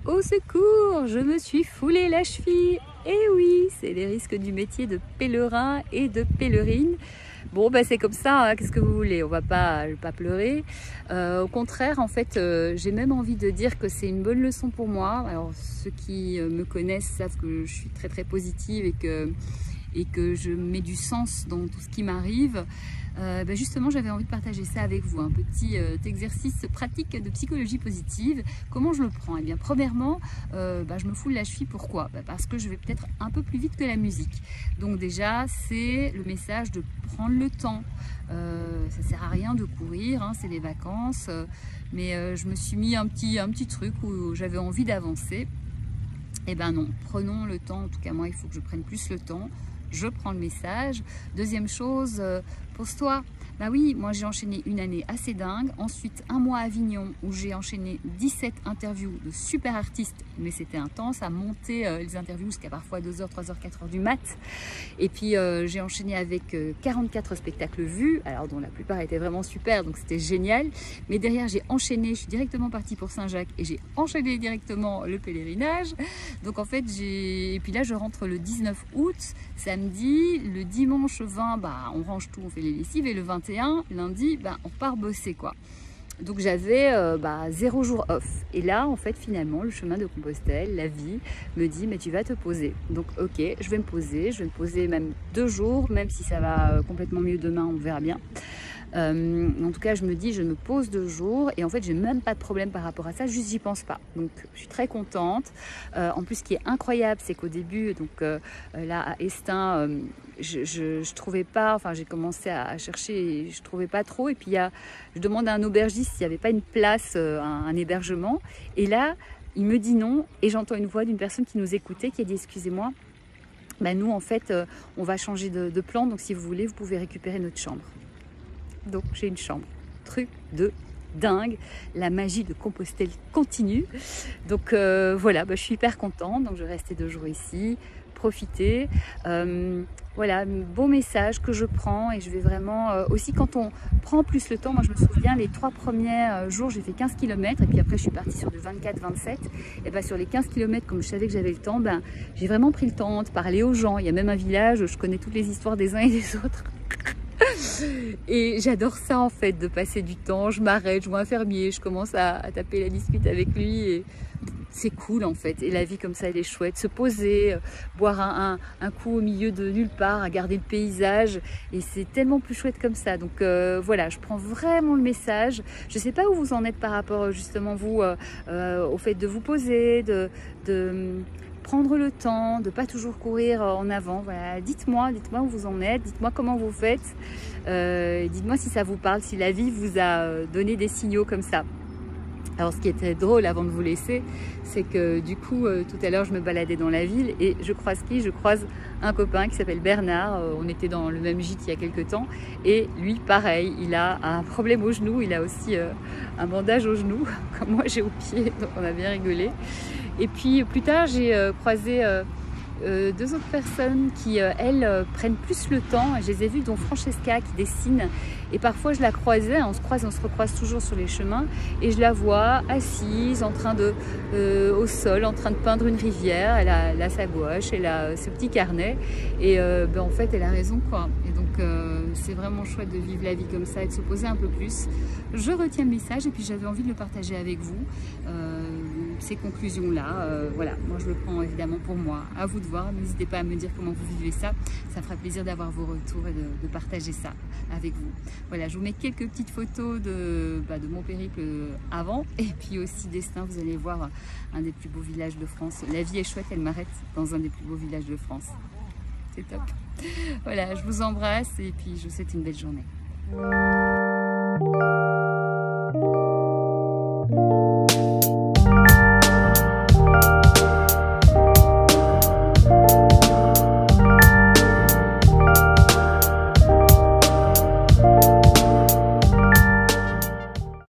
Au secours, je me suis foulé la cheville. Et oui, c'est les risques du métier de pèlerin et de pèlerine. Bon, ben c'est comme ça, hein. Qu'est-ce que vous voulez? On va pas pleurer. Au contraire, en fait, j'ai même envie de dire que c'est une bonne leçon pour moi. Alors, ceux qui me connaissent savent que je suis très positive et que je mets du sens dans tout ce qui m'arrive. Justement, j'avais envie de partager ça avec vous, un petit exercice pratique de psychologie positive. Comment je le prends? Eh bien, premièrement, je me foule la cheville. Pourquoi? Parce que je vais peut-être un peu plus vite que la musique. Donc déjà, c'est le message de prendre le temps. Ça sert à rien de courir, hein, c'est les vacances. Mais je me suis mis un petit truc où j'avais envie d'avancer. Eh ben non, prenons le temps. En tout cas, moi, il faut que je prenne plus le temps. Je prends le message. Deuxième chose, pose-toi. Bah oui, moi j'ai enchaîné une année assez dingue. Ensuite, un mois à Avignon où j'ai enchaîné 17 interviews de super artistes. Mais c'était intense, à monter les interviews jusqu'à parfois 2h, 3h, 4h du mat. Et puis j'ai enchaîné avec 44 spectacles vus, alors dont la plupart étaient vraiment super, donc c'était génial. Mais derrière, j'ai enchaîné, je suis directement partie pour Saint-Jacques et j'ai enchaîné directement le pèlerinage. Donc en fait, et puis là, je rentre le 19 août, samedi. Le dimanche 20, on range tout, on fait les lessives. Et le 21, lundi, on repart bosser, quoi. Donc j'avais 0 jour off. Et là, en fait, finalement, le chemin de Compostelle, la vie, me dit, mais tu vas te poser. Donc ok, je vais me poser même 2 jours, même si ça va complètement mieux demain, on verra bien. En tout cas, je me dis, je me pose 2 jours et en fait, j'ai même pas de problème par rapport à ça, juste j'y pense pas. Donc, je suis très contente. En plus, ce qui est incroyable, c'est qu'au début, donc là à Estaing, je trouvais pas, enfin, j'ai commencé à chercher et je trouvais pas trop. Et puis, je demande à un aubergiste s'il n'y avait pas une place, un hébergement. Et là, il me dit non et j'entends une voix d'une personne qui nous écoutait qui a dit, excusez-moi, nous, en fait, on va changer de plan. Donc, si vous voulez, vous pouvez récupérer notre chambre. Donc j'ai une chambre, truc de dingue, la magie de Compostelle continue. Donc voilà, je suis hyper contente, donc je vais rester 2 jours ici, profiter. Voilà, beau message que je prends et je vais vraiment, aussi quand on prend plus le temps, moi je me souviens les 3 premiers jours j'ai fait 15 km et puis après je suis partie sur du 24-27 et sur les 15 km comme je savais que j'avais le temps, j'ai vraiment pris le temps de parler aux gens. Il y a même un village, je connais toutes les histoires des uns et des autres. Et j'adore ça en fait, de passer du temps, je m'arrête, je vois un fermier, je commence à taper la discute avec lui et c'est cool en fait. Et la vie comme ça elle est chouette, se poser, boire un coup au milieu de nulle part, à garder le paysage et c'est tellement plus chouette comme ça. Donc voilà, je prends vraiment le message. Je sais pas où vous en êtes par rapport justement vous au fait de vous poser, de prendre le temps, de ne pas toujours courir en avant. Voilà, dites-moi où vous en êtes, dites-moi comment vous faites, dites-moi si ça vous parle, si la vie vous a donné des signaux comme ça. Alors ce qui est très drôle avant de vous laisser, c'est que du coup, tout à l'heure, je me baladais dans la ville et je croise qui? Je croise un copain qui s'appelle Bernard. On était dans le même gîte il y a quelques temps et lui, pareil, il a un problème au genou. Il a aussi un bandage au genou, comme moi j'ai au pied, donc on a bien rigolé. Et puis plus tard, j'ai croisé 2 autres personnes qui, elles, prennent plus le temps. Je les ai vues, dont Francesca qui dessine. Et parfois, je la croisais, on se recroise toujours sur les chemins. Et je la vois assise, en train au sol, en train de peindre une rivière. Elle a sa gouache, elle a ce petit carnet. Et en fait, elle a raison, quoi. Et donc, c'est vraiment chouette de vivre la vie comme ça et de se poser un peu plus. Je retiens le message et puis j'avais envie de le partager avec vous. Ces conclusions-là, voilà, moi je le prends évidemment pour moi, à vous de voir, n'hésitez pas à me dire comment vous vivez ça, ça me fera plaisir d'avoir vos retours et de partager ça avec vous. Voilà, je vous mets quelques petites photos de mon périple avant, et puis aussi d'Estaing, vous allez voir un des plus beaux villages de France. La vie est chouette, elle m'arrête dans un des plus beaux villages de France. C'est top. Voilà, je vous embrasse et puis je vous souhaite une belle journée.